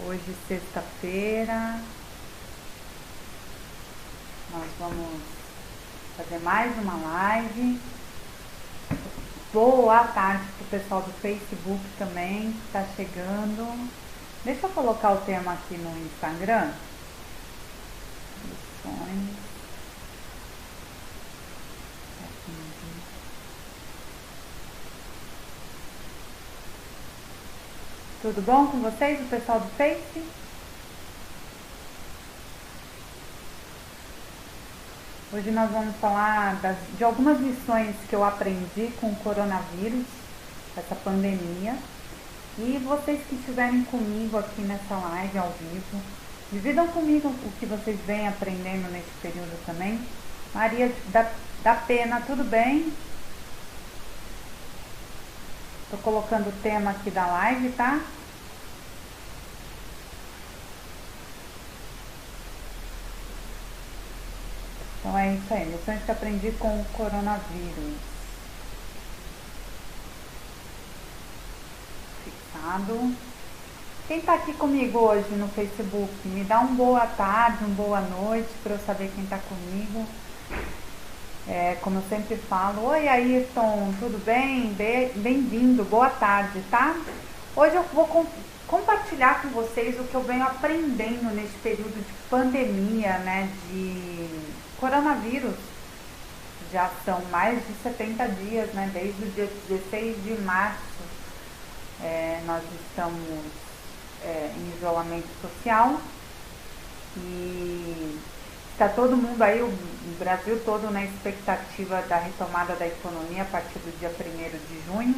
Hoje, sexta-feira, nós vamos fazer mais uma live. Boa tarde para o pessoal do Facebook também, que está chegando. Deixa eu colocar o tema aqui no Instagram. Lições. Tudo bom com vocês, o pessoal do Face? Hoje nós vamos falar de algumas lições que eu aprendi com o coronavírus, essa pandemia. E vocês que estiverem comigo aqui nessa live ao vivo, dividam comigo o que vocês vêm aprendendo nesse período também. Maria da Pena, tudo bem? Tô colocando o tema aqui da live, tá? Então é isso aí, lições que aprendi com o coronavírus. Fixado. Quem tá aqui comigo hoje no Facebook, me dá um boa tarde, um boa noite, para eu saber quem tá comigo. Como eu sempre falo, oi Ayrton, tudo bem? Bem-vindo, boa tarde, tá? Hoje eu vou compartilhar com vocês o que eu venho aprendendo nesse período de pandemia, né, de coronavírus. Já são mais de 70 dias, né, desde o dia 16 de março. Nós estamos em isolamento social e está todo mundo aí, o Brasil todo, na expectativa da retomada da economia a partir do dia 1º de junho.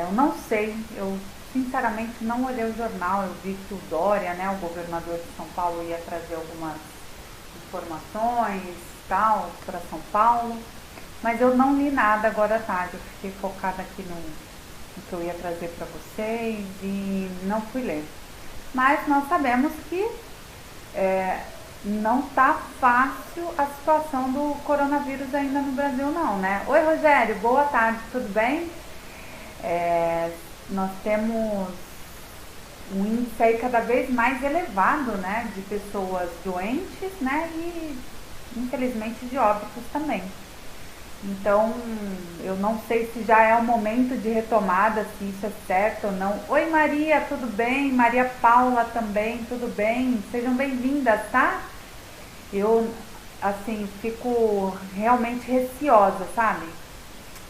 Eu não sei, eu sinceramente não olhei o jornal, eu vi que o Dória, né, o governador de São Paulo, ia trazer algumas informações tal para São Paulo, mas eu não li nada agora à tarde, eu fiquei focada aqui no que eu ia trazer para vocês e não fui ler. Mas nós sabemos que não tá fácil a situação do coronavírus ainda no Brasil não, né? Oi Rogério, boa tarde, tudo bem? Nós temos um índice aí cada vez mais elevado, né, de pessoas doentes, né, e infelizmente de óbitos também. Então, eu não sei se já é o momento de retomada, se isso é certo ou não. Oi Maria, tudo bem? Maria Paula também, tudo bem? Sejam bem-vindas, tá? Eu, assim, fico realmente receosa, sabe?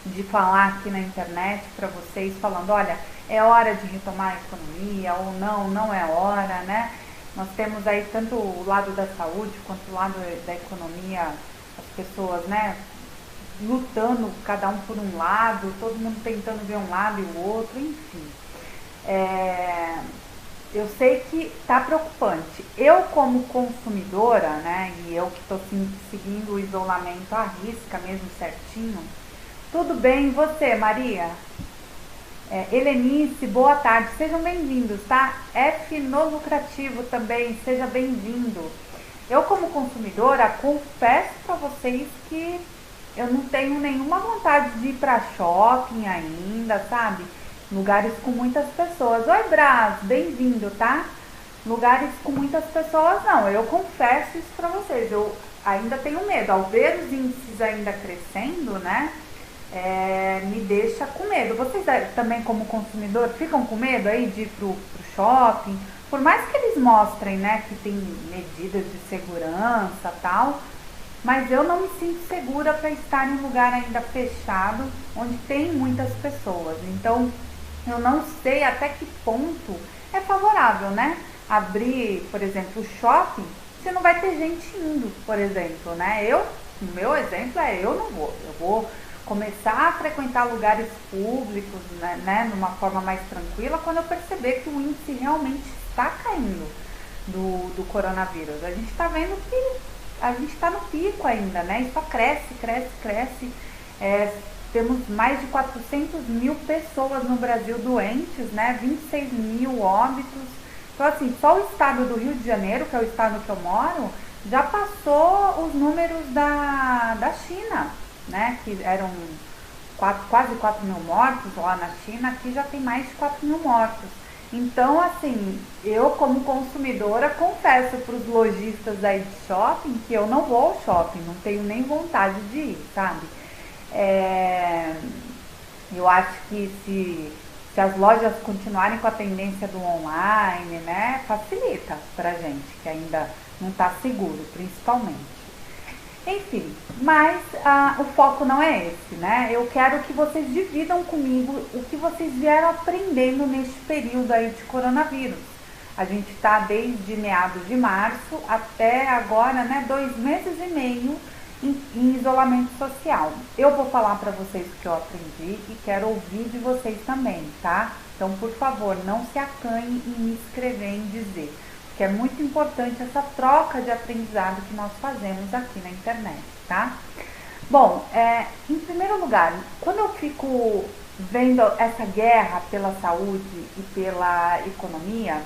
De falar aqui na internet para vocês, falando, olha, é hora de retomar a economia ou não é hora, né? Nós temos aí tanto o lado da saúde quanto o lado da economia, as pessoas, né, lutando cada um por um lado, todo mundo tentando ver um lado e o outro, enfim. Eu sei que tá preocupante. Eu como consumidora, né, e eu que estou seguindo o isolamento à risca mesmo certinho, tudo bem, e você, Maria? Helenice, boa tarde, sejam bem-vindos, tá? F no lucrativo também, seja bem-vindo. Eu como consumidora, confesso para vocês que eu não tenho nenhuma vontade de ir para shopping ainda, sabe? Lugares com muitas pessoas. Oi, Brás, bem-vindo, tá? Lugares com muitas pessoas, não. Eu confesso isso para vocês. Eu ainda tenho medo. Ao ver os índices ainda crescendo, né? Me deixa com medo. Vocês também, como consumidor, ficam com medo aí de ir pro shopping? Por mais que eles mostrem, né, que tem medidas de segurança e tal, mas eu não me sinto segura para estar em um lugar ainda fechado, onde tem muitas pessoas. Então, eu não sei até que ponto é favorável, né? Abrir, por exemplo, o shopping, se não vai ter gente indo, por exemplo, né? O meu exemplo eu não vou. Eu vou começar a frequentar lugares públicos, né, numa forma mais tranquila, quando eu perceber que o índice realmente está caindo do coronavírus. A gente está vendo que a gente está no pico ainda, né? Isso só cresce. Temos mais de 400 mil pessoas no Brasil doentes, né? 26 mil óbitos. Então, assim, só o estado do Rio de Janeiro, que é o estado que eu moro, já passou os números da China, né? Que eram quase 4 mil mortos lá na China, aqui já tem mais de 4 mil mortos. Então, assim, eu como consumidora confesso para os lojistas aí de shopping que eu não vou ao shopping, não tenho nem vontade de ir, sabe? É, eu acho que se as lojas continuarem com a tendência do online, né, facilita pra gente, que ainda não está seguro, principalmente. Enfim, mas o foco não é esse, né? Eu quero que vocês dividam comigo o que vocês vieram aprendendo neste período aí de coronavírus. A gente está desde meados de março até agora, né, 2 meses e meio em isolamento social. Eu vou falar para vocês o que eu aprendi e quero ouvir de vocês também, tá? Então, por favor, não se acanhe em me escrever, em dizer, que é muito importante essa troca de aprendizado que nós fazemos aqui na internet, tá? Bom, em primeiro lugar, quando eu fico vendo essa guerra pela saúde e pela economia,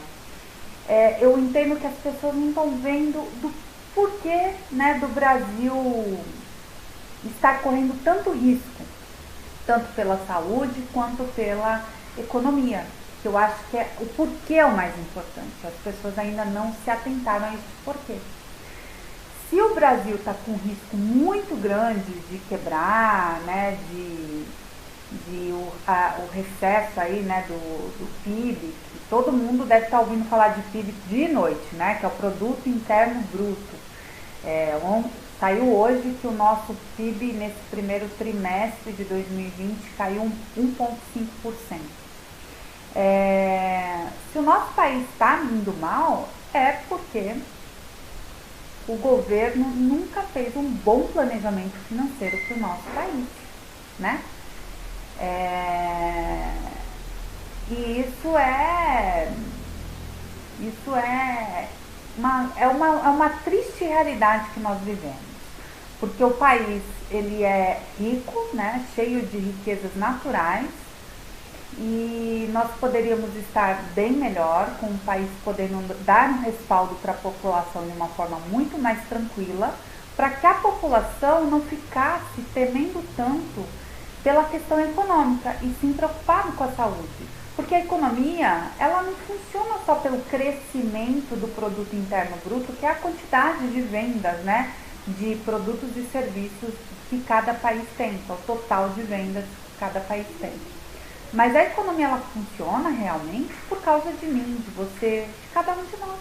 eu entendo que as pessoas não estão vendo do porquê, né, do Brasil estar correndo tanto risco, tanto pela saúde quanto pela economia. Que eu acho que o porquê é o mais importante. As pessoas ainda não se atentaram a esse porquê. Se o Brasil está com um risco muito grande de quebrar, né, o recesso aí, né, do PIB, que todo mundo deve estar ouvindo falar de PIB de noite, né, que é o Produto Interno Bruto. Saiu hoje que o nosso PIB nesse primeiro trimestre de 2020 caiu 1,5%. Se o nosso país está indo mal, é porque o governo nunca fez um bom planejamento financeiro para o nosso país, né? E isso é uma triste realidade que nós vivemos, porque o país ele é rico, né, cheio de riquezas naturais, e nós poderíamos estar bem melhor, com o país podendo dar um respaldo para a população de uma forma muito mais tranquila, para que a população não ficasse temendo tanto pela questão econômica e sim preocupado com a saúde. Porque a economia, ela não funciona só pelo crescimento do produto interno bruto, que é a quantidade de vendas, né, de produtos e serviços que cada país tem, que é o total de vendas que cada país tem. Mas a economia, ela funciona realmente por causa de mim, de você, de cada um de nós,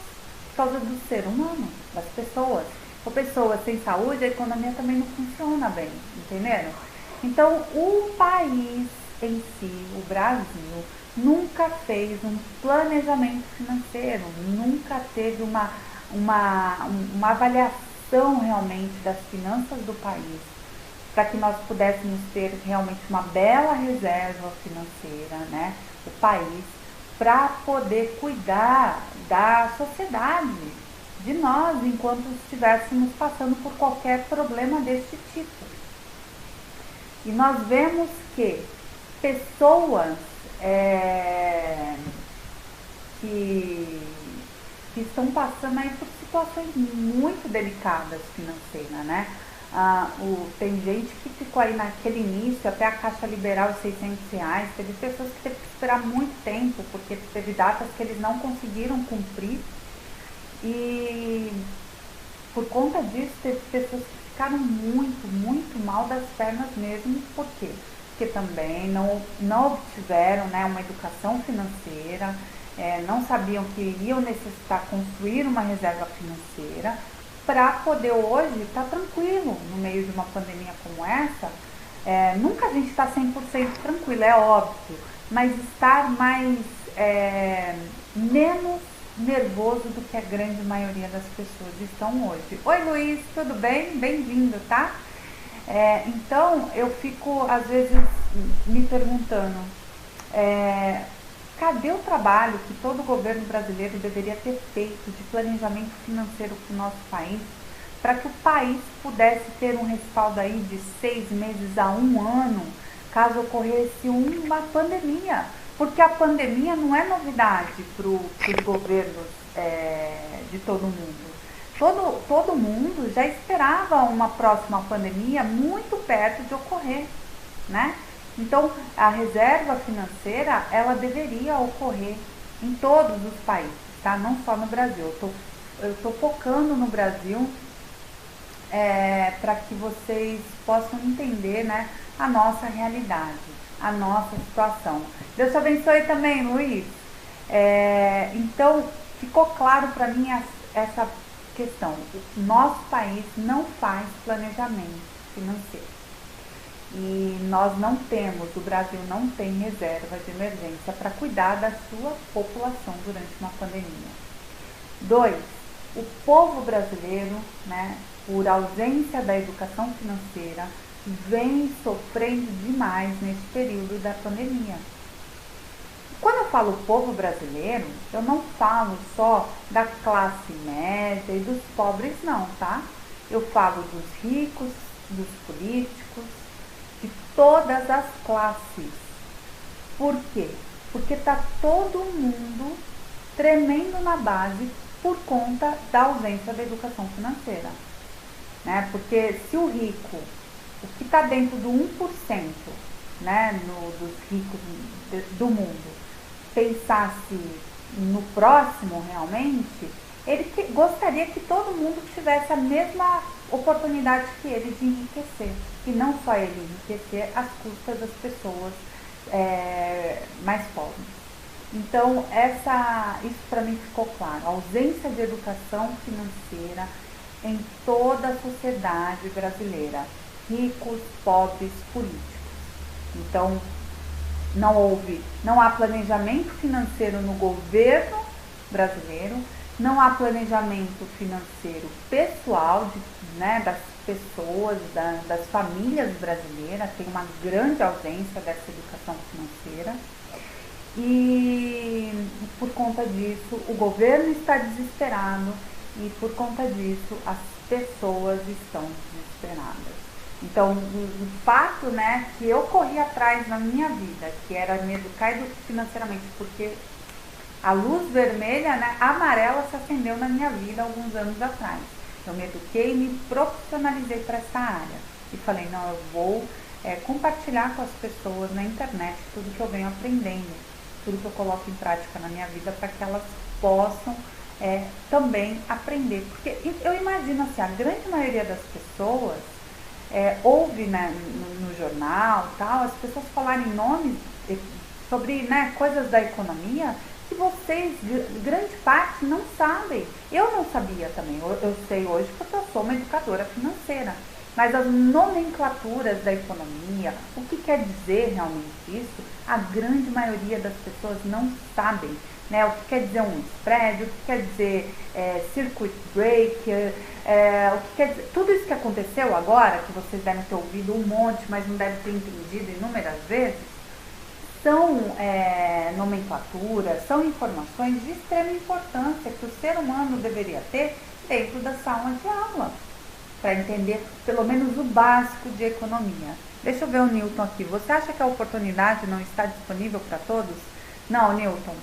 por causa do ser humano, das pessoas. Com pessoas sem saúde, a economia também não funciona bem, entenderam? Então, o país em si, o Brasil, nunca fez um planejamento financeiro, nunca teve uma avaliação realmente das finanças do país, para que nós pudéssemos ter realmente uma bela reserva financeira, né, o país, para poder cuidar da sociedade, de nós, enquanto estivéssemos passando por qualquer problema deste tipo. E nós vemos que pessoas que estão passando aí por situações muito delicadas financeiras, né? Tem gente que ficou aí naquele início, até a Caixa liberar os R$ 600, teve pessoas que teve que esperar muito tempo, porque teve datas que eles não conseguiram cumprir, e por conta disso teve pessoas que ficaram muito, muito mal das pernas mesmo. Por quê? Porque também não obtiveram, né, uma educação financeira, não sabiam que iriam necessitar construir uma reserva financeira, para poder hoje estar tranquilo no meio de uma pandemia como essa. Nunca a gente está 100% tranquilo, é óbvio, mas estar menos nervoso do que a grande maioria das pessoas estão hoje. Oi, Luiz, tudo bem? Bem-vindo, tá? Então, eu fico, às vezes, me perguntando, cadê o trabalho que todo governo brasileiro deveria ter feito de planejamento financeiro para o nosso país, para que o país pudesse ter um respaldo aí de 6 meses a 1 ano, caso ocorresse uma pandemia? Porque a pandemia não é novidade para os governos de todo mundo. Todo mundo já esperava uma próxima pandemia muito perto de ocorrer, né? Então, a reserva financeira, ela deveria ocorrer em todos os países, tá? Não só no Brasil. Eu tô focando no Brasil para que vocês possam entender, né, a nossa realidade, a nossa situação. Deus te abençoe também, Luiz. Então, ficou claro para mim essa questão. O nosso país não faz planejamento financeiro. E nós não temos, o Brasil não tem reserva de emergência para cuidar da sua população durante uma pandemia. 2, o povo brasileiro, né, por ausência da educação financeira, vem sofrendo demais neste período da pandemia. Quando eu falo povo brasileiro, eu não falo só da classe média e dos pobres não, tá? Eu falo dos ricos, dos políticos, de todas as classes. Por quê? Porque está todo mundo tremendo na base por conta da ausência da educação financeira. Né? Porque se o rico, o que está dentro do 1%, né, dos ricos do mundo, pensasse no próximo realmente, ele gostaria que todo mundo tivesse a mesma oportunidade que ele de enriquecer. E não só ele enriquecer às custas das pessoas mais pobres. Então, isso para mim ficou claro. A ausência de educação financeira em toda a sociedade brasileira. Ricos, pobres, políticos. Então, não há planejamento financeiro no governo brasileiro, não há planejamento financeiro pessoal das pessoas, das famílias brasileiras, tem uma grande ausência dessa educação financeira. E por conta disso, o governo está desesperado e por conta disso, as pessoas estão desesperadas. Então, o fato, né, que eu corri atrás na minha vida, que era me educar financeiramente, porque a luz vermelha, né, amarela se acendeu na minha vida alguns anos atrás. Eu me eduquei e me profissionalizei para essa área. E falei, não, eu vou compartilhar com as pessoas na internet tudo que eu venho aprendendo, tudo que eu coloco em prática na minha vida para que elas possam também aprender. Porque eu imagino assim, a grande maioria das pessoas ouve, né, no jornal, tal, as pessoas falarem nomes sobre, né, coisas da economia que vocês, grande parte, não sabem. Eu não sabia também, eu sei hoje porque eu sou uma educadora financeira. Mas as nomenclaturas da economia, o que quer dizer realmente isso, a grande maioria das pessoas não sabem. Né, o que quer dizer um spread, o que quer dizer circuit breaker, o que quer dizer, tudo isso que aconteceu agora, que vocês devem ter ouvido um monte, mas não devem ter entendido inúmeras vezes, são nomenclaturas, são informações de extrema importância que o ser humano deveria ter dentro da sala de aula, para entender pelo menos o básico de economia. Deixa eu ver o Newton aqui. Você acha que a oportunidade não está disponível para todos? Não, Newton.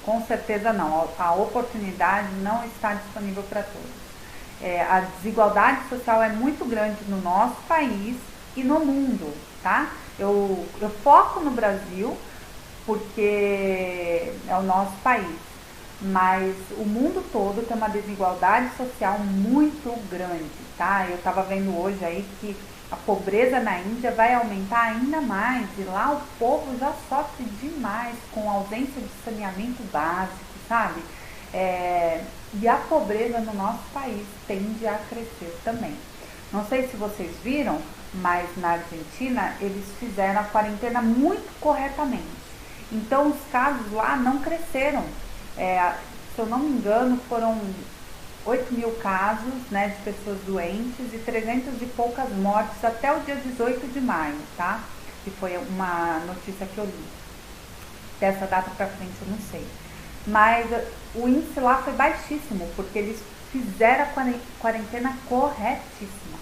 Com certeza não, a oportunidade não está disponível para todos. A desigualdade social é muito grande no nosso país e no mundo, tá? Eu foco no Brasil porque é o nosso país, mas o mundo todo tem uma desigualdade social muito grande, tá? Eu estava vendo hoje aí que a pobreza na Índia vai aumentar ainda mais e lá o povo já sofre demais com a ausência de saneamento básico, sabe? E a pobreza no nosso país tende a crescer também. Não sei se vocês viram, mas na Argentina eles fizeram a quarentena muito corretamente. Então os casos lá não cresceram. Se eu não me engano, foram 8 mil casos, né, de pessoas doentes e 300 e poucas mortes até o dia 18 de maio, tá? Que foi uma notícia que eu li. Dessa data pra frente eu não sei. Mas o índice lá foi baixíssimo, porque eles fizeram a quarentena corretíssima.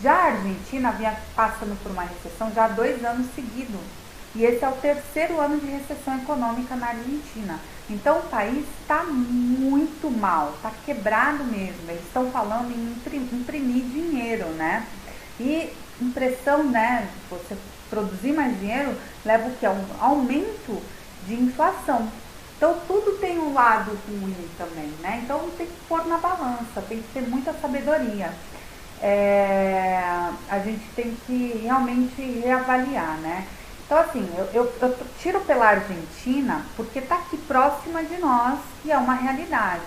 Já a Argentina vinha passando por uma recessão já há 2 anos seguidos. E esse é o 3º ano de recessão econômica na Argentina. Então o país está muito mal, está quebrado mesmo. Eles estão falando em imprimir dinheiro, né? E impressão, né? Você produzir mais dinheiro leva o quê? Um aumento de inflação. Então tudo tem um lado ruim também, né? Então tem que pôr na balança, tem que ter muita sabedoria. A gente tem que realmente reavaliar, né? Então assim, eu tiro pela Argentina porque está aqui próxima de nós e é uma realidade.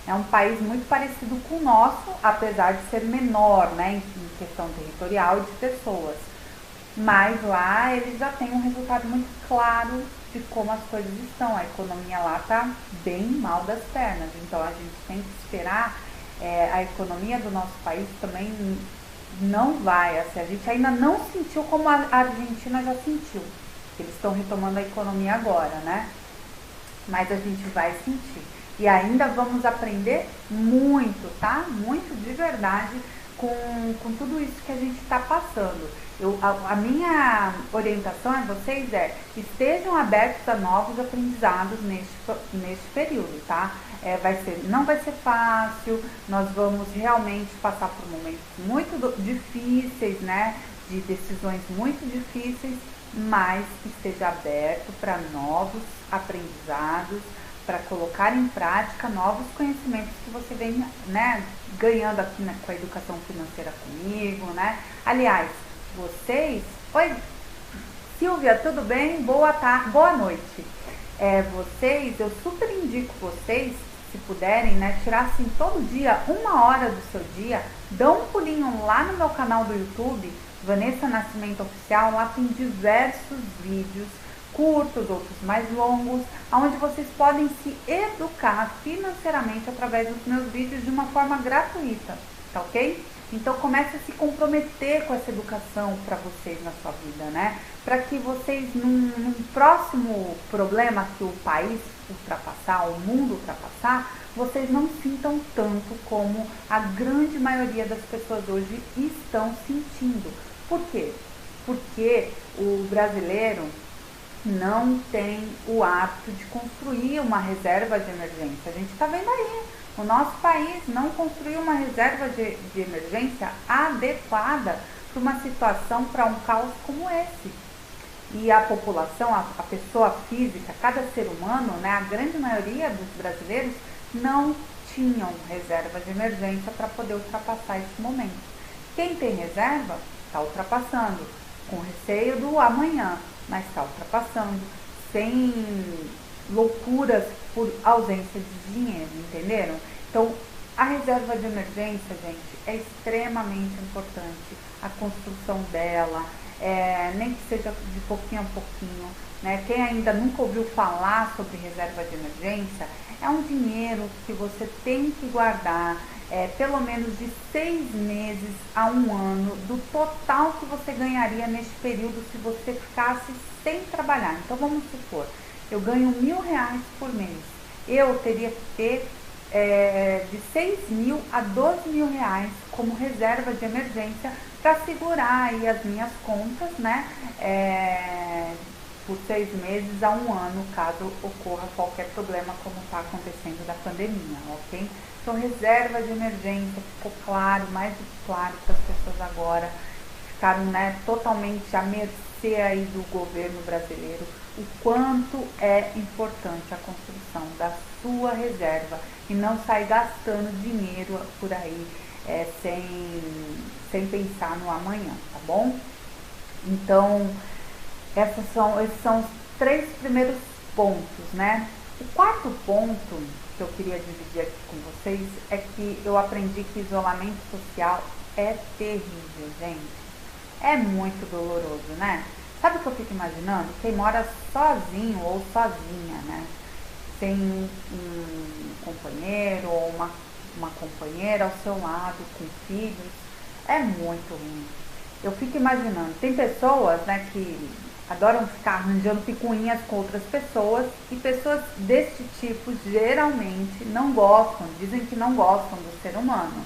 É um país muito parecido com o nosso, apesar de ser menor, né, em questão territorial e de pessoas. Mas lá eles já têm um resultado muito claro de como as coisas estão. A economia lá está bem mal das pernas. Então a gente tem que esperar. A economia do nosso país também não vai. Assim, a gente ainda não sentiu como a Argentina já sentiu. Eles estão retomando a economia agora, né? Mas a gente vai sentir. E ainda vamos aprender muito, tá? Muito de verdade com tudo isso que a gente está passando. A minha orientação a vocês estejam abertos a novos aprendizados neste período, tá? Não vai ser fácil, nós vamos realmente passar por momentos muito difíceis, né? De decisões muito difíceis, mas esteja aberto para novos aprendizados, para colocar em prática novos conhecimentos que você vem, né, ganhando aqui com a educação financeira comigo, né? Aliás, vocês... Oi, Silvia, tudo bem? Boa tarde, boa noite. Eu super indico vocês, se puderem, né, tirar assim todo dia, 1 hora do seu dia, dão um pulinho lá no meu canal do YouTube, Vanessa Nascimento Oficial. Lá tem diversos vídeos, curtos, outros mais longos, onde vocês podem se educar financeiramente através dos meus vídeos de uma forma gratuita, tá ok? Então comece a se comprometer com essa educação para vocês na sua vida, né? Para que vocês, num próximo problema que o país ultrapassar, o mundo ultrapassar, vocês não sintam tanto como a grande maioria das pessoas hoje estão sentindo. Por quê? Porque o brasileiro não tem o hábito de construir uma reserva de emergência. A gente está vendo aí, o nosso país não construiu uma reserva de emergência adequada para uma situação, para um caos como esse. E a população, a pessoa física, cada ser humano, né, a grande maioria dos brasileiros não tinham reserva de emergência para poder ultrapassar esse momento. Quem tem reserva está ultrapassando, com receio do amanhã, mas está ultrapassando, sem loucuras por ausência de dinheiro, entenderam? Então, a reserva de emergência, gente, é extremamente importante, a construção dela, nem que seja de pouquinho a pouquinho, né? Quem ainda nunca ouviu falar sobre reserva de emergência, é um dinheiro que você tem que guardar, pelo menos de 6 meses a 1 ano do total que você ganharia neste período se você ficasse sem trabalhar. Então vamos supor, eu ganho R$1.000 por mês, eu teria que ter de 6 mil a 12 mil reais como reserva de emergência para segurar aí as minhas contas, né? Por 6 meses a 1 ano, caso ocorra qualquer problema como está acontecendo da pandemia, ok? Então, reserva de emergência, ficou claro, mais do que claro para as pessoas agora, ficaram, né, totalmente à mercê aí do governo brasileiro, o quanto é importante a construção da sua reserva e não sair gastando dinheiro por aí sem pensar no amanhã, tá bom? Então, esses são os 3 primeiros pontos, né? O quarto ponto que eu queria dividir aqui com vocês é que eu aprendi que isolamento social é terrível, gente. É muito doloroso, né? Sabe o que eu fico imaginando? Quem mora sozinho ou sozinha, né? Sem um companheiro ou uma companheira ao seu lado, com filhos, é muito ruim. Eu fico imaginando, tem pessoas, né, que adoram ficar arranjando picuinhas com outras pessoas, e pessoas desse tipo geralmente não gostam, dizem que não gostam do ser humano,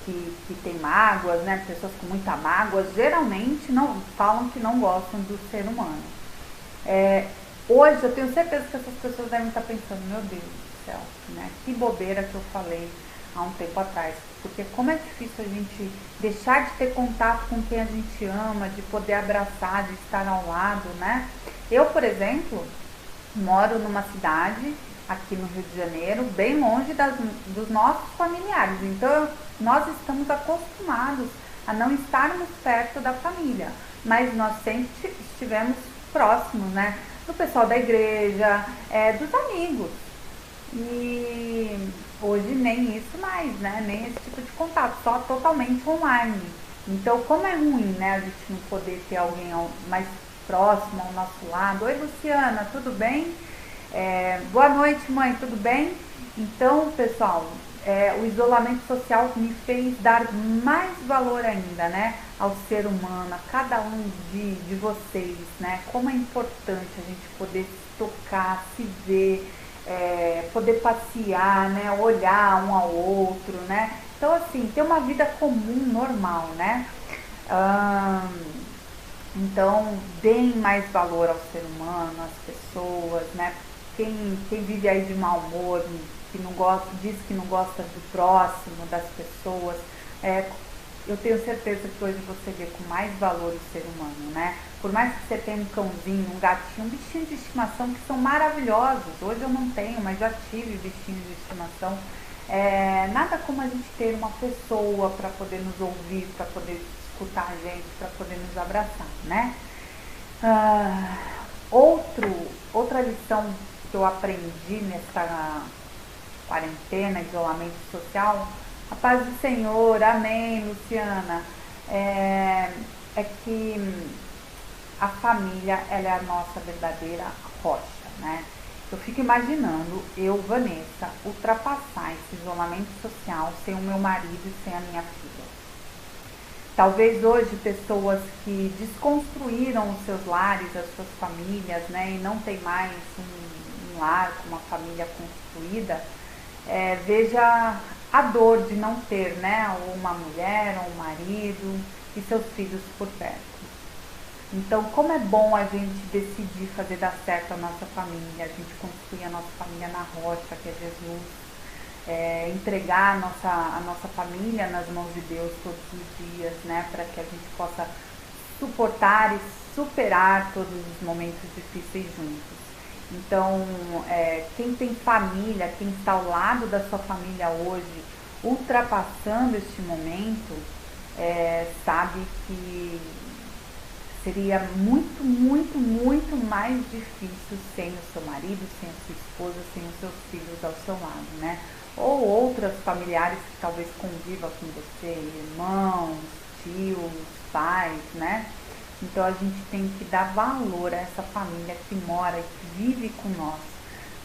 que tem mágoas, né, pessoas com muita mágoa, geralmente não falam que não gostam do ser humano. Hoje eu tenho certeza que essas pessoas devem estar pensando, meu Deus do céu, né, que bobeira que eu falei há um tempo atrás, porque como é difícil a gente deixar de ter contato com quem a gente ama, de poder abraçar, de estar ao lado, né? Eu, por exemplo, Moro numa cidade aqui no Rio de Janeiro, bem longe dos nossos familiares. Então, nós estamos acostumados a não estarmos perto da família, mas nós sempre estivemos próximos, né? Do pessoal da igreja, dos amigos. E hoje nem isso mais, né? Nem esse tipo de contato, só totalmente online. Então, como é ruim, né? A gente não poder ter alguém mais próximo ao nosso lado. Oi, Luciana, tudo bem? Boa noite, mãe, tudo bem? Então, pessoal, o isolamento social me fez dar mais valor ainda, né? Ao ser humano, a cada um de vocês, né? Como é importante a gente poder se tocar, se ver, poder passear, né? Olhar um ao outro, né? Então, assim, ter uma vida comum, normal, né? Então, deem mais valor ao ser humano, às pessoas, né? Quem vive aí de mau humor, que não gosta, diz que não gosta do próximo, das pessoas, eu tenho certeza que hoje você vê com mais valor o ser humano, né? Por mais que você tenha um cãozinho, um gatinho, um bichinho de estimação que são maravilhosos. Hoje eu não tenho, mas já tive bichinhos de estimação. Nada como a gente ter uma pessoa para poder nos ouvir, para poder escutar a gente, para poder nos abraçar, né? Outra lição que eu aprendi nessa quarentena, isolamento social, a paz do Senhor, amém, Luciana, é que a família, ela é a nossa verdadeira rocha, né? Eu fico imaginando eu, Vanessa, ultrapassar esse isolamento social sem o meu marido e sem a minha filha. Talvez hoje pessoas que desconstruíram os seus lares, as suas famílias, né, e não tem mais um lar com uma família construída, veja a dor de não ter, né, uma mulher, ou um marido e seus filhos por perto. Então, como é bom a gente decidir fazer dar certo a nossa família, a gente construir a nossa família na rocha, que é Jesus, entregar a nossa família nas mãos de Deus todos os dias, né, para que a gente possa suportar e superar todos os momentos difíceis juntos. Então, quem tem família, quem está ao lado da sua família hoje, ultrapassando este momento, sabe que seria muito, muito, muito mais difícil sem o seu marido, sem a sua esposa, sem os seus filhos ao seu lado, né? Ou outras familiares que talvez convivam com você, irmãos, tios, pais, né? Então a gente tem que dar valor a essa família que mora e que vive com nós,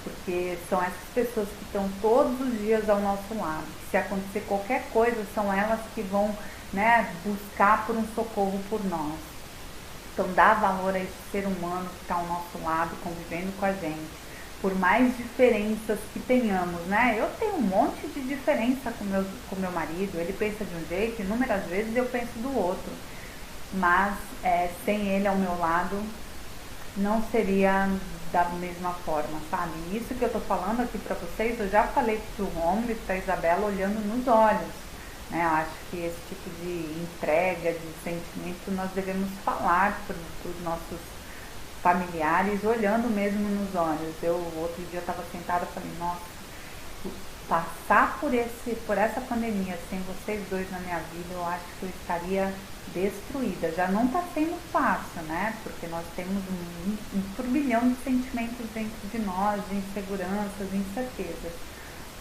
porque são essas pessoas que estão todos os dias ao nosso lado. Se acontecer qualquer coisa, são elas que vão, né, buscar por um socorro por nós. Então dá valor a esse ser humano que está ao nosso lado, convivendo com a gente. Por mais diferenças que tenhamos, né? Eu tenho um monte de diferença com meu marido, ele pensa de um jeito, inúmeras vezes eu penso do outro. Mas sem ele ao meu lado, não seria da mesma forma, sabe? Isso que eu tô falando aqui pra vocês, eu já falei pro Romulo e pra Isabela olhando nos olhos, né? Eu acho que esse tipo de entrega, de sentimento, nós devemos falar pros nossos familiares, olhando mesmo nos olhos. Outro dia eu tava sentada e falei, nossa, passar por essa pandemia sem vocês dois na minha vida, eu acho que eu estaria destruída. Já não está sendo fácil, né? Porque nós temos um turbilhão de sentimentos dentro de nós, de inseguranças, de incertezas.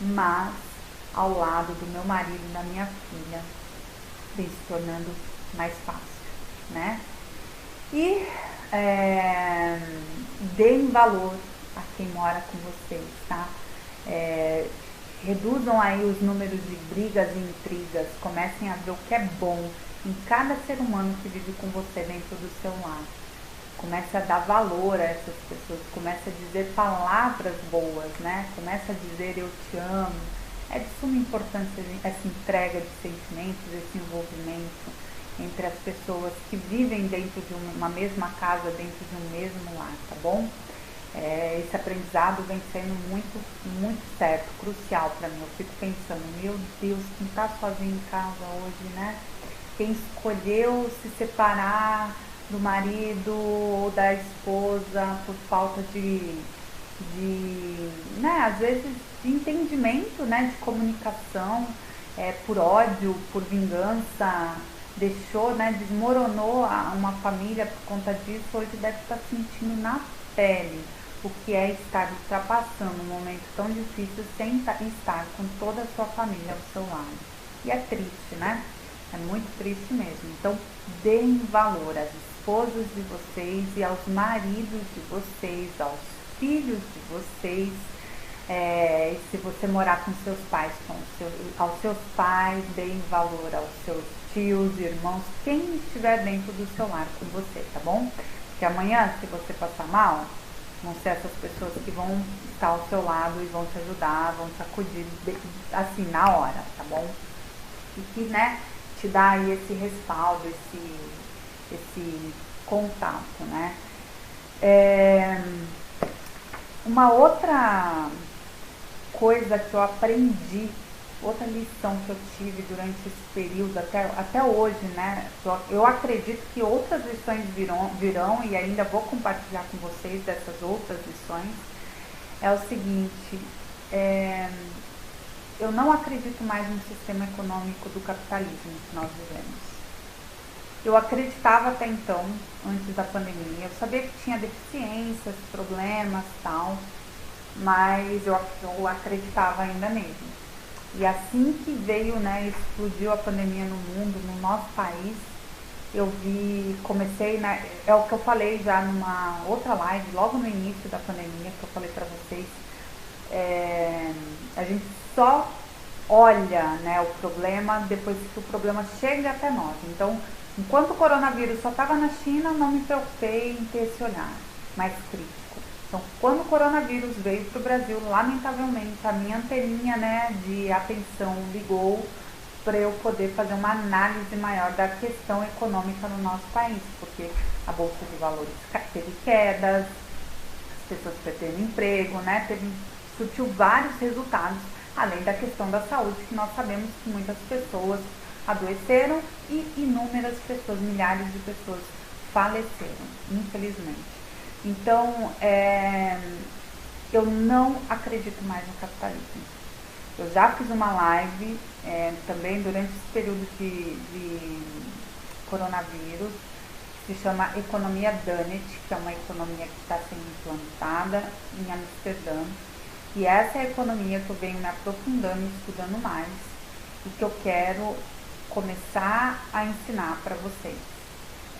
Mas, ao lado do meu marido e da minha filha, vem se tornando mais fácil, né? E deem valor a quem mora com vocês, tá? Reduzam aí os números de brigas e intrigas, comecem a ver o que é bom em cada ser humano que vive com você dentro do seu lar. Comece a dar valor a essas pessoas, comece a dizer palavras boas, né? Comece a dizer eu te amo. É de suma importância essa entrega de sentimentos, esse envolvimento entre as pessoas que vivem dentro de uma mesma casa, dentro de um mesmo lar, tá bom? Esse aprendizado vem sendo muito, muito certo, crucial para mim. Eu fico pensando, meu Deus, quem está sozinho em casa hoje, né? Quem escolheu se separar do marido ou da esposa por falta de né, às vezes de entendimento, né, de comunicação, por ódio, por vingança, deixou, né, desmoronou uma família por conta disso, hoje deve estar sentindo na pele o que é estar ultrapassando um momento tão difícil sem estar com toda a sua família ao seu lado. E é triste, né? É muito triste mesmo. Então, deem valor às esposas de vocês e aos maridos de vocês, aos filhos de vocês. E se você morar com seus pais, aos seus pais, deem valor aos seus tios, irmãos, quem estiver dentro do seu lar com você, tá bom? Porque amanhã, se você passar mal, vão ser essas pessoas que vão estar ao seu lado e vão te ajudar, vão te acudir, assim, na hora, tá bom? E que, né, te dá aí esse respaldo, esse contato, né? Uma outra coisa que eu aprendi, outra lição que eu tive durante esse período, até hoje, né? Eu acredito que outras lições virão e ainda vou compartilhar com vocês dessas outras lições. É o seguinte, eu não acredito mais no sistema econômico do capitalismo que nós vivemos. Eu acreditava até então, antes da pandemia, eu sabia que tinha deficiências, problemas e tal, mas eu acreditava ainda nele. E assim que veio, né, explodiu a pandemia no mundo, no nosso país, comecei, né, é o que eu falei já numa outra live, logo no início da pandemia, que eu falei pra vocês, a gente só olha, né, o problema depois que o problema chega até nós. Então, enquanto o coronavírus só estava na China, não me preocupei em ter esse olhar mais crítico. Então, quando o coronavírus veio para o Brasil, lamentavelmente, a minha anteninha, né, de atenção ligou para eu poder fazer uma análise maior da questão econômica no nosso país, porque a Bolsa de Valores teve quedas, as pessoas perderam emprego, né, surtiu vários resultados, além da questão da saúde, que nós sabemos que muitas pessoas adoeceram e inúmeras pessoas, milhares de pessoas faleceram, infelizmente. Então, eu não acredito mais no capitalismo. Eu já fiz uma live também durante esse período de coronavírus, que se chama Economia Dunnett, que é uma economia que está sendo implantada em Amsterdã. E essa é a economia que eu venho me aprofundando e estudando mais e que eu quero começar a ensinar para vocês.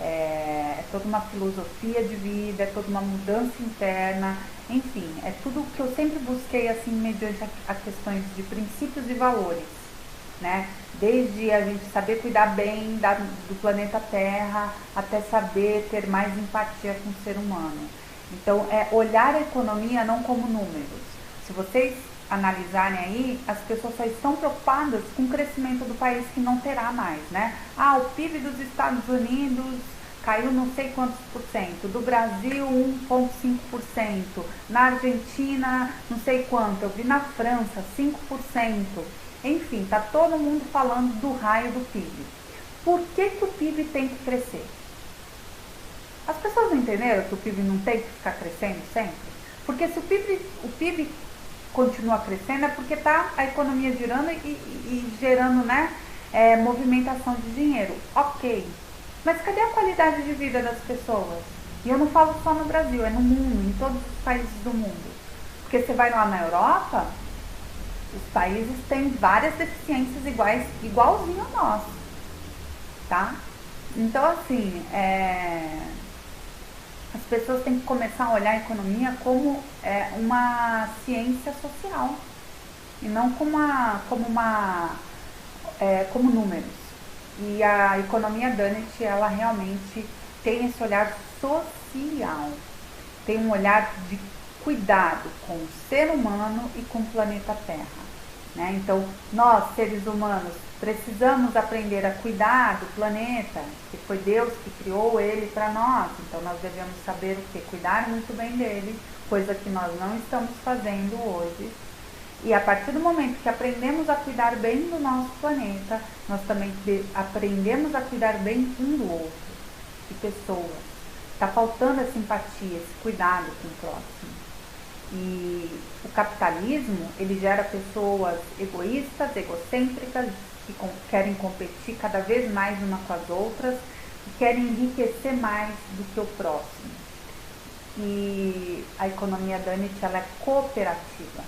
É toda uma filosofia de vida, é toda uma mudança interna, enfim, é tudo que eu sempre busquei assim, mediante a questões de princípios e valores, né? Desde a gente saber cuidar bem do planeta Terra, até saber ter mais empatia com o ser humano. Então, é olhar a economia não como números. Se vocês analisarem aí, as pessoas só estão preocupadas com o crescimento do país que não terá mais, né? O PIB dos Estados Unidos caiu não sei quantos por cento, do Brasil 1,5%, na Argentina não sei quanto, eu vi na França 5%, enfim, tá todo mundo falando do raio do PIB. Por que o PIB tem que crescer? As pessoas não entenderam que o PIB não tem que ficar crescendo sempre? Porque se o PIB continua crescendo é porque está a economia girando e gerando, né, movimentação de dinheiro. Ok, mas cadê a qualidade de vida das pessoas? E eu não falo só no Brasil, é no mundo, em todos os países do mundo. Porque você vai lá na Europa, os países têm várias deficiências igualzinho a nós, tá? Então, assim, as pessoas têm que começar a olhar a economia como uma ciência social e não como números. E a economia Dunnett, ela realmente tem esse olhar social, tem um olhar de cuidado com o ser humano e com o planeta Terra, né? Então, nós, seres humanos, precisamos aprender a cuidar do planeta, que foi Deus que criou ele para nós. Então, nós devemos saber o que? Cuidar muito bem dele, coisa que nós não estamos fazendo hoje. E a partir do momento que aprendemos a cuidar bem do nosso planeta, nós também aprendemos a cuidar bem um do outro, de pessoas. Está faltando essa empatia, esse cuidado com o próximo. E o capitalismo, ele gera pessoas egoístas, egocêntricas, que querem competir cada vez mais umas com as outras e querem enriquecer mais do que o próximo. E a economia Danit, ela é cooperativa,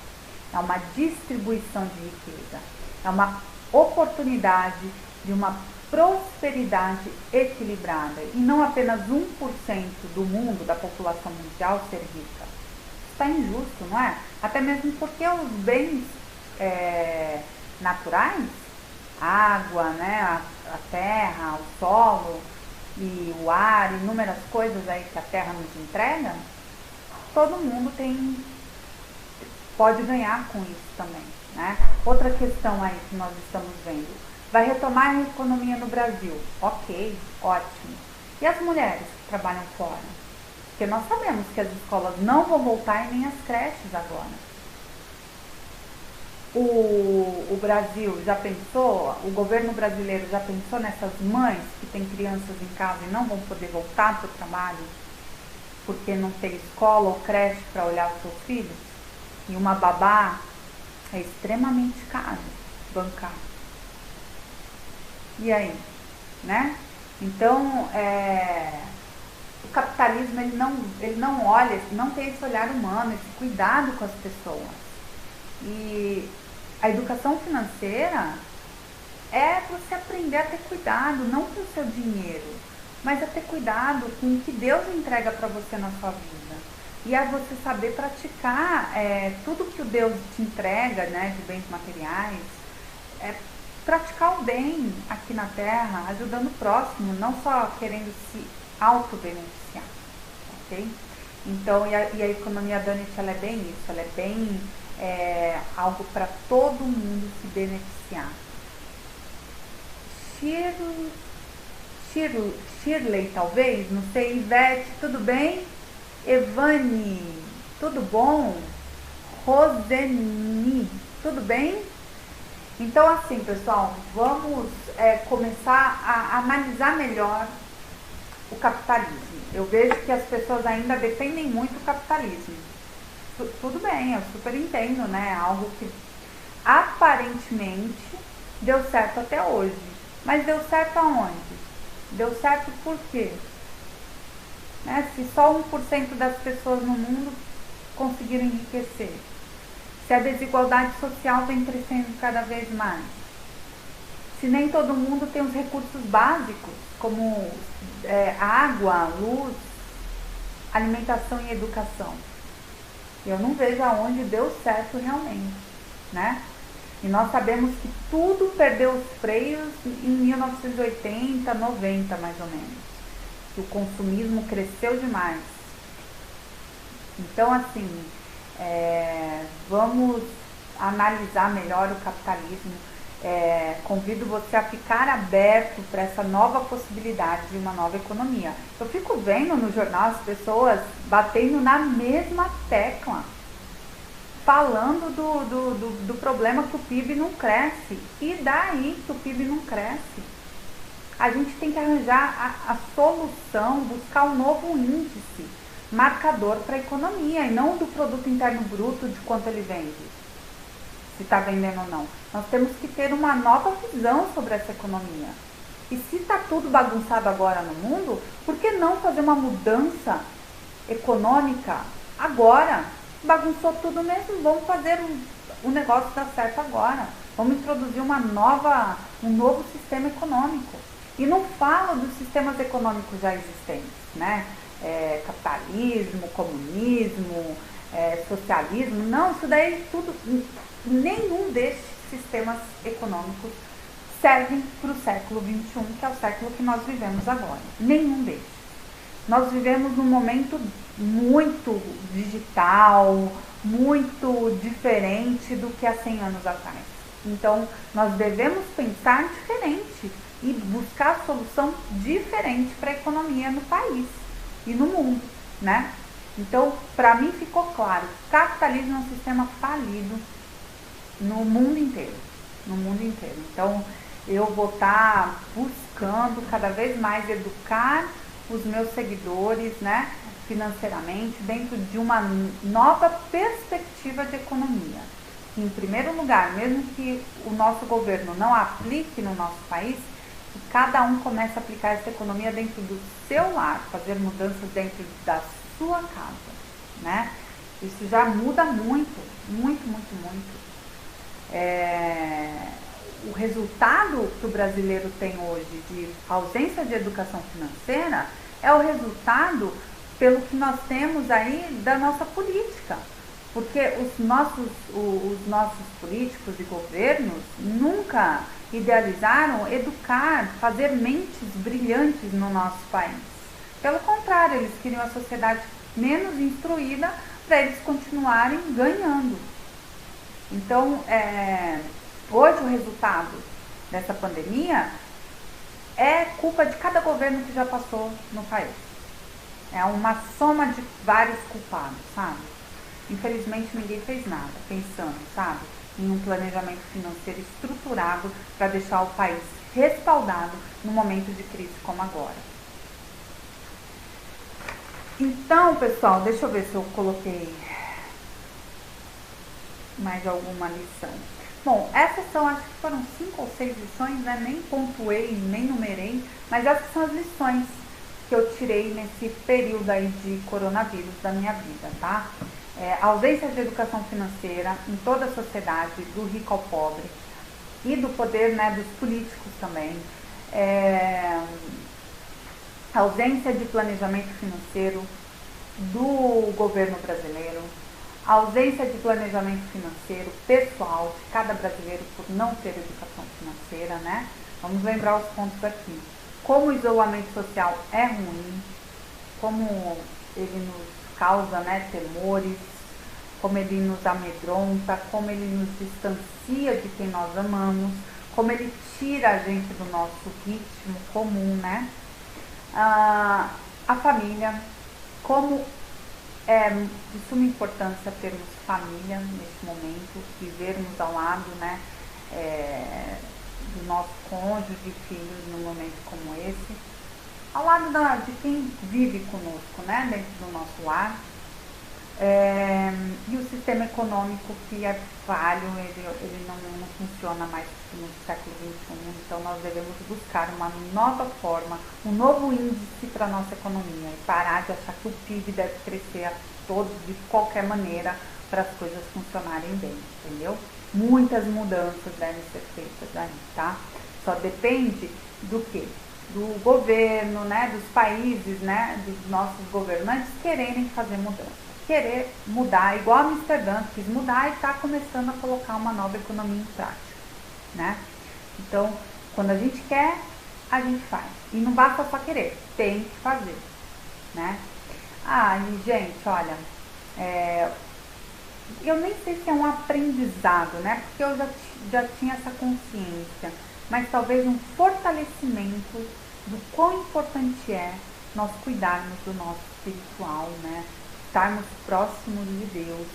é uma distribuição de riqueza, é uma oportunidade de uma prosperidade equilibrada e não apenas 1% do mundo, da população mundial, ser rica. Está injusto, não é? Até mesmo porque os bens naturais, a água, né, a terra, o solo e o ar, inúmeras coisas aí que a terra nos entrega, todo mundo pode ganhar com isso também, né? Outra questão aí que nós estamos vendo, vai retomar a economia no Brasil, ok, ótimo. E as mulheres que trabalham fora? Porque nós sabemos que as escolas não vão voltar e nem as creches agora. O Brasil já pensou, o governo brasileiro já pensou nessas mães que têm crianças em casa e não vão poder voltar para o trabalho porque não tem escola ou creche para olhar os seus filhos? E uma babá é extremamente caro bancar. E aí, né? Então, o capitalismo ele não olha, não tem esse olhar humano, esse cuidado com as pessoas. E a educação financeira é você aprender a ter cuidado, não com o seu dinheiro, mas a ter cuidado com o que Deus entrega para você na sua vida. E a você saber praticar tudo que o Deus te entrega, né, de bens materiais, praticar o bem aqui na Terra, ajudando o próximo, não só querendo se auto-beneficiar, ok? Então, e a economia Danit, ela é bem isso, ela é bem algo para todo mundo se beneficiar. Shirley, talvez, não sei, Ivete, tudo bem? Evane, tudo bom? Roseni, tudo bem? Então, assim, pessoal, vamos começar a analisar melhor o capitalismo. Eu vejo que as pessoas ainda defendem muito o capitalismo. Tudo bem, eu super entendo, né? Algo que aparentemente deu certo até hoje. Mas deu certo aonde? Deu certo por quê? Né? Se só 1% das pessoas no mundo conseguiram enriquecer. Se a desigualdade social vem crescendo cada vez mais. Se nem todo mundo tem os recursos básicos, como água, luz, alimentação e educação. Eu não vejo aonde deu certo realmente, né? E nós sabemos que tudo perdeu os freios em 1980, 90 mais ou menos. Que o consumismo cresceu demais. Então, assim, vamos analisar melhor o capitalismo. Convido você a ficar aberto para essa nova possibilidade de uma nova economia. Eu fico vendo no jornal as pessoas batendo na mesma tecla, falando do problema que o PIB não cresce. E daí que o PIB não cresce? A gente tem que arranjar a solução, buscar um novo índice, marcador para a economia, e não do produto interno bruto, de quanto ele vende, se está vendendo ou não. Nós temos que ter uma nova visão sobre essa economia. E se está tudo bagunçado agora no mundo, por que não fazer uma mudança econômica agora? Bagunçou tudo mesmo, vamos fazer o negócio dar certo agora. Vamos introduzir um novo sistema econômico. E não falo dos sistemas econômicos já existentes, né? Capitalismo, comunismo, socialismo. Não, isso daí tudo, nenhum destes sistemas econômicos servem para o século XXI, que é o século que nós vivemos agora. Nenhum destes. Nós vivemos num momento muito digital, muito diferente do que há 100 anos atrás. Então, nós devemos pensar diferente e buscar solução diferente para a economia no país e no mundo, né? Então, para mim ficou claro, capitalismo é um sistema falido no mundo inteiro, Então, eu vou estar buscando cada vez mais educar os meus seguidores, né? financeiramente dentro de uma nova perspectiva de economia. Em primeiro lugar, mesmo que o nosso governo não aplique no nosso país, que cada um comece a aplicar essa economia dentro do seu lar, fazer mudanças dentro da sua casa, né? Isso já muda muito, muito, muito, muito. O resultado que o brasileiro tem hoje de ausência de educação financeira é o resultado pelo que nós temos aí da nossa política. Porque os nossos políticos e governos nunca idealizaram educar, fazer mentes brilhantes no nosso país. Pelo contrário, eles queriam a sociedade menos instruída para eles continuarem ganhando. Então, hoje o resultado dessa pandemia é culpa de cada governo que já passou no país. É uma soma de vários culpados, sabe? Infelizmente ninguém fez nada pensando, sabe, em um planejamento financeiro estruturado para deixar o país respaldado no momento de crise como agora. Então, pessoal, deixa eu ver se eu coloquei mais alguma lição. Bom, essas são, acho que foram 5 ou 6 lições, né? Nem pontuei, nem numerei, mas essas são as lições que eu tirei nesse período aí de coronavírus da minha vida, tá? A ausência de educação financeira em toda a sociedade, do rico ao pobre, e do poder, né, dos políticos também. A ausência de planejamento financeiro do governo brasileiro, a ausência de planejamento financeiro pessoal de cada brasileiro por não ter educação financeira, né? Vamos lembrar os pontos aqui. Como o isolamento social é ruim, como ele nos causa, né, temores, como ele nos amedronta, como ele nos distancia de quem nós amamos, como ele tira a gente do nosso ritmo comum, né? A família, como é de suma importância termos família neste momento, vivermos ao lado, né, do nosso cônjuge e filhos num momento como esse, ao lado de quem vive conosco, né, dentro do nosso lar. E o sistema econômico que é falho, ele não funciona mais no século XXI, então nós devemos buscar uma nova forma, um novo índice para a nossa economia e parar de achar que o PIB deve crescer a todos de qualquer maneira para as coisas funcionarem bem, entendeu? Muitas mudanças devem ser feitas aí, tá? Só depende do quê? Do governo, né, dos países, né, dos nossos governantes quererem fazer mudança. Querer mudar, igual a Amsterdã quis mudar e está começando a colocar uma nova economia em prática, né? Então, quando a gente quer, a gente faz. E não basta só querer, tem que fazer, né? E gente, olha, eu nem sei se é um aprendizado, né? Porque eu já tinha essa consciência, mas talvez um fortalecimento do quão importante é nós cuidarmos do nosso espiritual, né? Estarmos próximos de Deus,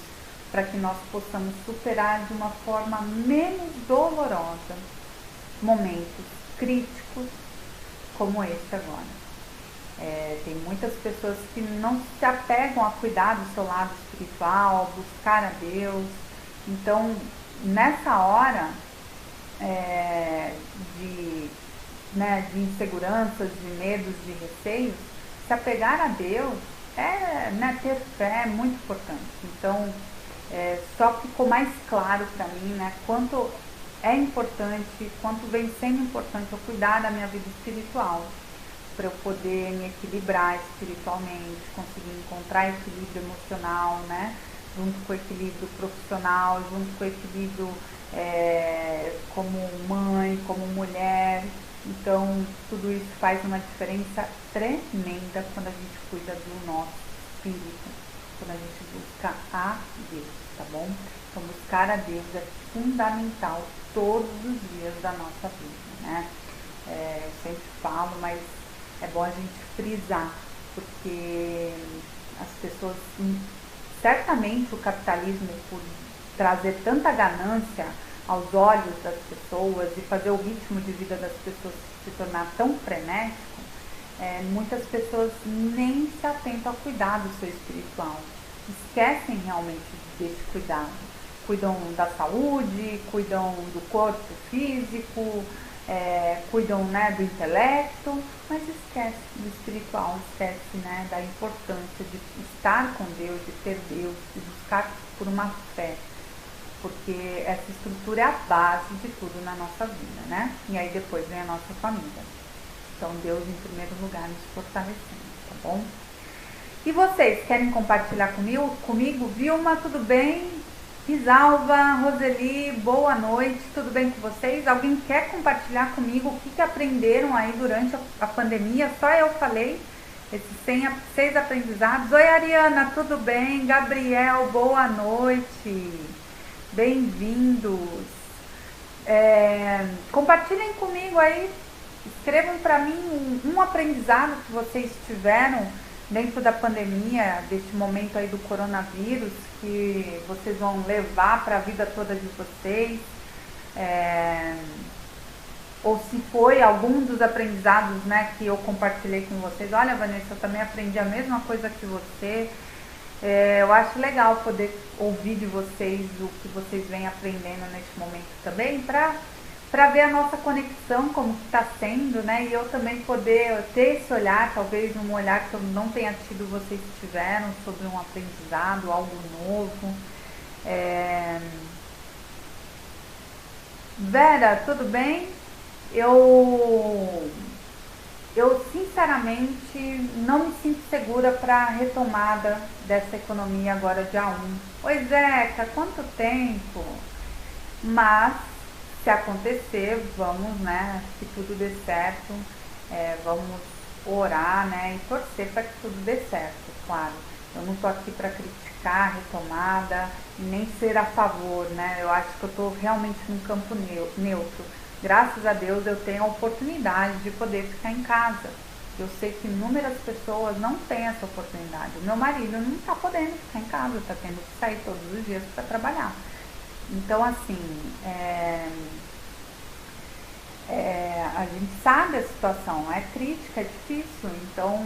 para que nós possamos superar de uma forma menos dolorosa momentos críticos como esse agora. Tem muitas pessoas que não se apegam a cuidar do seu lado espiritual, a buscar a Deus. Então, nessa hora de inseguranças, de medos, de receios, se apegar a Deus ter fé é muito importante. Então, só ficou mais claro para mim, né, quanto é importante, quanto vem sendo importante eu cuidar da minha vida espiritual, para eu poder me equilibrar espiritualmente, conseguir encontrar equilíbrio emocional, né, junto com o equilíbrio profissional, junto com o equilíbrio como mãe, como mulher. Então, tudo isso faz uma diferença tremenda quando a gente cuida do nosso espírito, quando a gente busca a Deus, tá bom? Então, buscar a Deus é fundamental todos os dias da nossa vida, né? Eu sempre falo, mas é bom a gente frisar, porque as pessoas, certamente o capitalismo, por trazer tanta ganância aos olhos das pessoas e fazer o ritmo de vida das pessoas se tornar tão frenético, muitas pessoas nem se atentam a cuidar do seu espiritual, esquecem realmente desse cuidado. Cuidam da saúde, cuidam do corpo físico, cuidam, né, do intelecto, mas esquece do espiritual, esquece, né, da importância de estar com Deus, de ter Deus, de buscar por uma fé, porque essa estrutura é a base de tudo na nossa vida, né? E aí depois vem a nossa família. Então Deus em primeiro lugar nos fortalecendo, tá bom? E vocês querem compartilhar comigo? Vilma, tudo bem? Isalva, Roseli, boa noite, tudo bem com vocês? Alguém quer compartilhar comigo o que aprenderam aí durante a pandemia? Só eu falei esses 6 aprendizados. Oi, Ariana, tudo bem? Gabriel, boa noite, bem-vindos. Compartilhem comigo aí, escrevam para mim um aprendizado que vocês tiveram dentro da pandemia, deste momento aí do coronavírus, que vocês vão levar para a vida toda de vocês, ou se foi algum dos aprendizados, né, que eu compartilhei com vocês. Olha, Vanessa, eu também aprendi a mesma coisa que você. Eu acho legal poder ouvir de vocês o que vocês vêm aprendendo neste momento também, para ver a nossa conexão, como que está sendo, né? E eu também poder ter esse olhar, talvez um olhar que eu não tenha tido, vocês tiveram, sobre um aprendizado, algo novo. Vera, tudo bem? Eu sinceramente não me sinto segura para a retomada dessa economia agora dia 1. Oi, Zeca, quanto tempo? Mas se acontecer, vamos, né, que tudo dê certo, vamos orar, né, e torcer para que tudo dê certo, claro. Eu não tô aqui para criticar a retomada, nem ser a favor, né, eu acho que eu tô realmente num campo neutro. Graças a Deus eu tenho a oportunidade de poder ficar em casa. Eu sei que inúmeras pessoas não têm essa oportunidade. O meu marido não está podendo ficar em casa, está tendo que sair todos os dias para trabalhar. Então, assim, a gente sabe a situação, é crítica, é difícil. Então,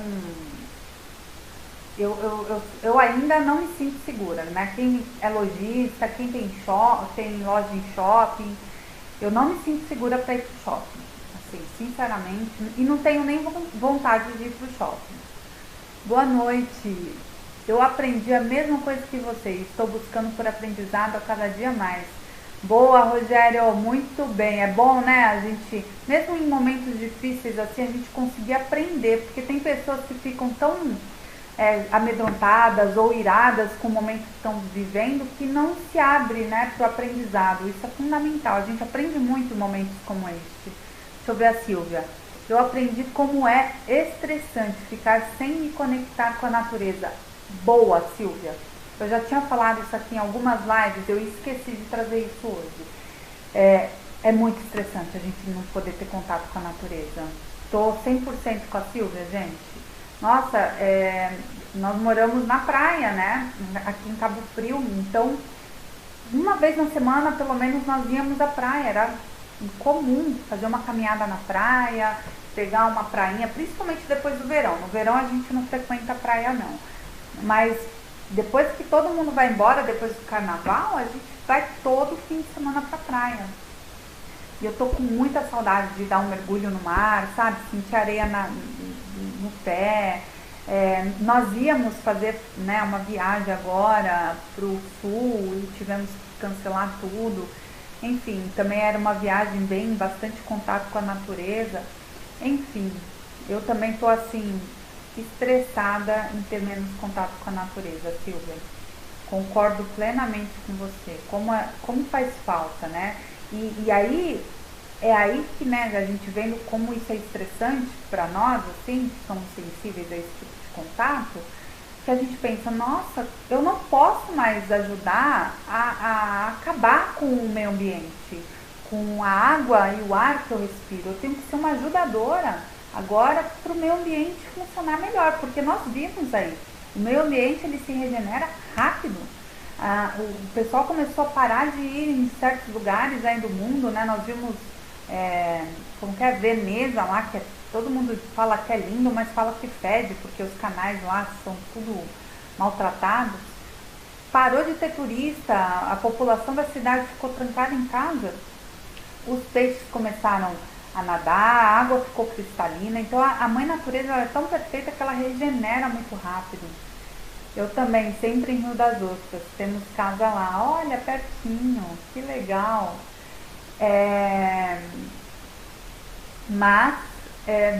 eu ainda não me sinto segura, né? Quem é lojista, quem tem loja em shopping, eu não me sinto segura para ir pro shopping, assim, sinceramente, e não tenho nem vontade de ir pro shopping. Boa noite. Eu aprendi a mesma coisa que vocês, estou buscando por aprendizado a cada dia mais. Boa, Rogério, muito bem. É bom, né, a gente, mesmo em momentos difíceis assim, a gente conseguir aprender, porque tem pessoas que ficam tão amedrontadas ou iradas com o momento que estão vivendo, que não se abre, né, para o aprendizado. Isso é fundamental, a gente aprende muito em momentos como este. Deixa eu ver a Silvia. Eu aprendi como é estressante ficar sem me conectar com a natureza. Boa, Silvia. Eu já tinha falado isso aqui em algumas lives, eu esqueci de trazer isso hoje. É muito estressante a gente não poder ter contato com a natureza. Estou 100% com a Silvia, gente. Nossa, nós moramos na praia, né? Aqui em Cabo Frio, então uma vez na semana, pelo menos, nós íamos à praia. Era comum fazer uma caminhada na praia, pegar uma prainha, principalmente depois do verão. No verão a gente não frequenta a praia, não. Mas depois que todo mundo vai embora, depois do carnaval, a gente vai todo fim de semana pra praia. E eu tô com muita saudade de dar um mergulho no mar, sabe? Sentir areia no pé. Nós íamos fazer, né, uma viagem agora pro sul e tivemos que cancelar tudo. Enfim, também era uma viagem bastante contato com a natureza. Enfim, eu também tô assim, estressada em ter menos contato com a natureza, Silvia. Concordo plenamente com você. Como faz falta, né? E aí, é aí que, né, a gente vendo como isso é estressante para nós, assim, que somos sensíveis a esse tipo de contato, que a gente pensa, nossa, eu não posso mais ajudar a acabar com o meio ambiente, com a água e o ar que eu respiro. Eu tenho que ser uma ajudadora agora para o meio ambiente funcionar melhor, porque nós vimos aí, o meio ambiente ele se regenera rápido. O pessoal começou a parar de ir em certos lugares aí do mundo, né? Nós vimos, como que é, Veneza lá, que é todo mundo fala que é lindo, mas fala que fede, porque os canais lá são tudo maltratados. Parou de ter turista, a população da cidade ficou trancada em casa, os peixes começaram a nadar, a água ficou cristalina. Então a mãe natureza ela é tão perfeita que ela regenera muito rápido. Eu também, sempre em Rio das Ostras, temos casa lá, olha, pertinho, que legal. É, mas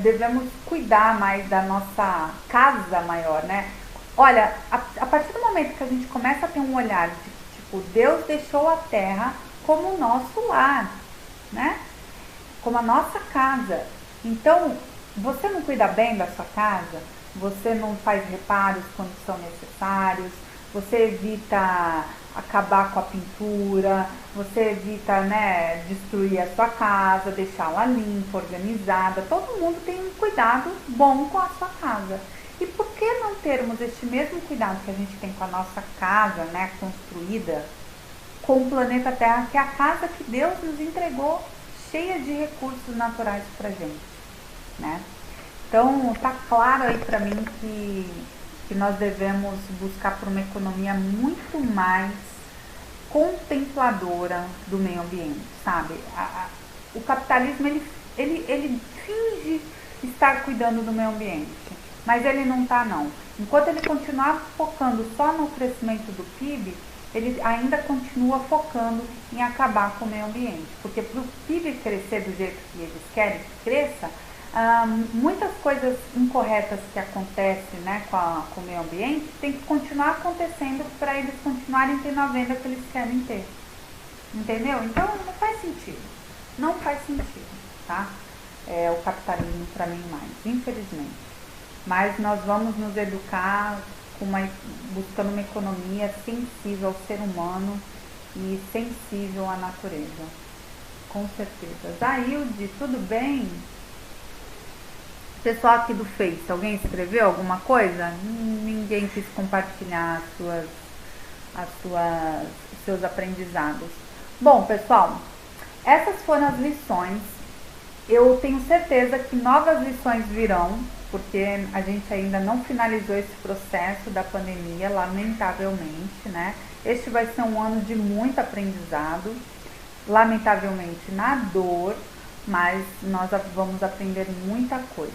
devemos cuidar mais da nossa casa maior, né? Olha, a partir do momento que a gente começa a ter um olhar de que, tipo, Deus deixou a terra como o nosso lar, né? Como a nossa casa. Então, você não cuida bem da sua casa, você não faz reparos quando são necessários, você evita acabar com a pintura, você evita, né, destruir a sua casa, deixá-la limpa, organizada. Todo mundo tem um cuidado bom com a sua casa. E por que não termos este mesmo cuidado que a gente tem com a nossa casa, né, construída, com o planeta Terra, que é a casa que Deus nos entregou, cheia de recursos naturais pra gente, né? Então, tá claro aí pra mim que nós devemos buscar por uma economia muito mais contempladora do meio ambiente, sabe? O capitalismo, ele finge estar cuidando do meio ambiente, mas ele não tá, não. Enquanto ele continuar focando só no crescimento do PIB, ele ainda continua focando em acabar com o meio ambiente. Porque para o PIB crescer do jeito que eles querem que cresça, muitas coisas incorretas que acontecem, né, com o meio ambiente tem que continuar acontecendo para eles continuarem tendo a venda que eles querem ter. Entendeu? Então não faz sentido. Não faz sentido, tá? O capitalismo para mim mais, infelizmente. Mas nós vamos nos educar buscando uma economia sensível ao ser humano e sensível à natureza. Com certeza. Zailde, tudo bem? Pessoal aqui do Face, alguém escreveu alguma coisa? Ninguém quis compartilhar os seus aprendizados. Bom, pessoal, essas foram as lições. Eu tenho certeza que novas lições virão, porque a gente ainda não finalizou esse processo da pandemia, lamentavelmente, né? Este vai ser um ano de muito aprendizado, lamentavelmente na dor, mas nós vamos aprender muita coisa.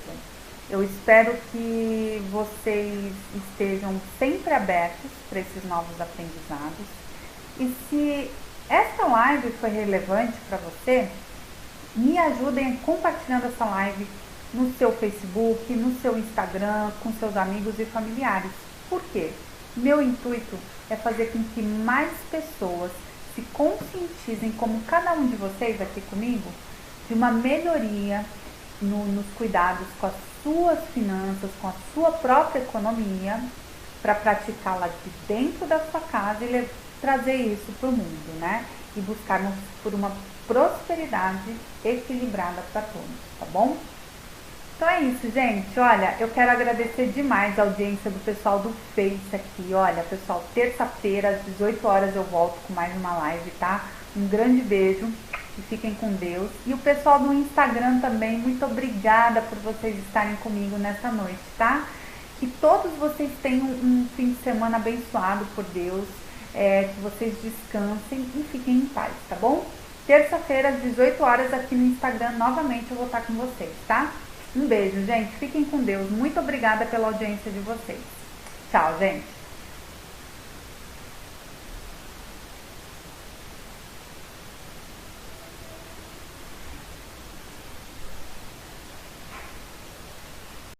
Eu espero que vocês estejam sempre abertos para esses novos aprendizados. E se esta live foi relevante para você, me ajudem compartilhando essa live no seu Facebook, no seu Instagram, com seus amigos e familiares. Por quê? Meu intuito é fazer com que mais pessoas se conscientizem, como cada um de vocês aqui comigo, de uma melhoria nos cuidados com as suas finanças, com a sua própria economia, para praticá-la de dentro da sua casa e trazer isso para o mundo, né? E buscarmos por uma prosperidade equilibrada para todos, tá bom? Então é isso, gente. Olha, eu quero agradecer demais a audiência do pessoal do Face aqui. Olha, pessoal, terça-feira às 18 horas eu volto com mais uma live, tá? Um grande beijo e fiquem com Deus. E o pessoal do Instagram também, muito obrigada por vocês estarem comigo nessa noite, tá? Que todos vocês tenham um fim de semana abençoado por Deus, que vocês descansem e fiquem em paz, tá bom? Terça-feira às 18 horas aqui no Instagram, novamente eu vou estar com vocês, tá? Um beijo, gente. Fiquem com Deus. Muito obrigada pela audiência de vocês. Tchau, gente.